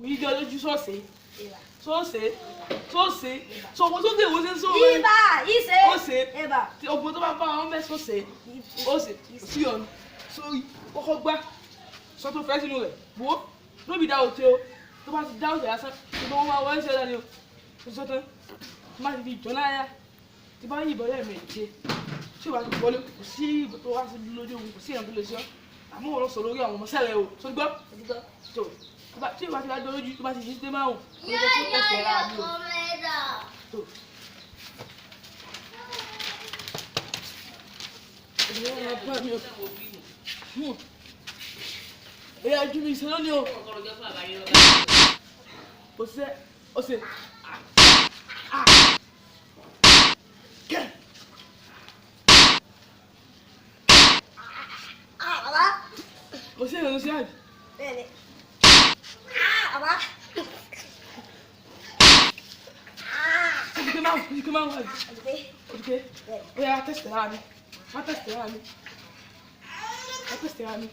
mi jọ lójú sọ́ọ̀sì sọ́ọ̀sì sọ́ọ̀sì sọ̀kò sókè wo ṣe ń sọ̀rọ̀ ibà ìṣe ọ̀sẹ̀ ibà ọgbọ́n tó bá bá wọn bẹ́ sọ́ọ̀sì ọ̀sẹ̀ sí ọ̀nù sórí kọ́kọ́ gbá sọ tó fẹ́ sínú rẹ̀ wo lóbi dá òtí o tó bá ti dá òtí lásán tó bá wọn máa wọ́n ṣe lẹ́ni o tó sọ tán má ti fi jọ náà yá tí bá yìnbọn lẹ́ẹ̀mejì tí o bá ti wọlé kò sí ìbò tó wá sí lójú òun kò sí ìyàn tó lè ṣe ọ́ àmọ́ wọn lọ sọ lórí àwọn ọmọ sẹ́lẹ̀ o tó gbọ́ tó tí o bá ti wá dọ́ lójú tó bá ti yí sí márùn ún ló tó tẹ̀sẹ̀ rà bí o tó. Ẹ̀yà ojú mi ìṣẹ́ lónìí o. Ọ̀sẹ̀ kẹ́. bàbá Ọ̀sẹ̀ ìrìn sí àbí. bẹ́ẹ̀ni bàbá Odike máa ń wà bí. Odike, ó yá tẹ̀sítẹ̀ rà mí. Má tẹ̀sítẹ̀ rà mí.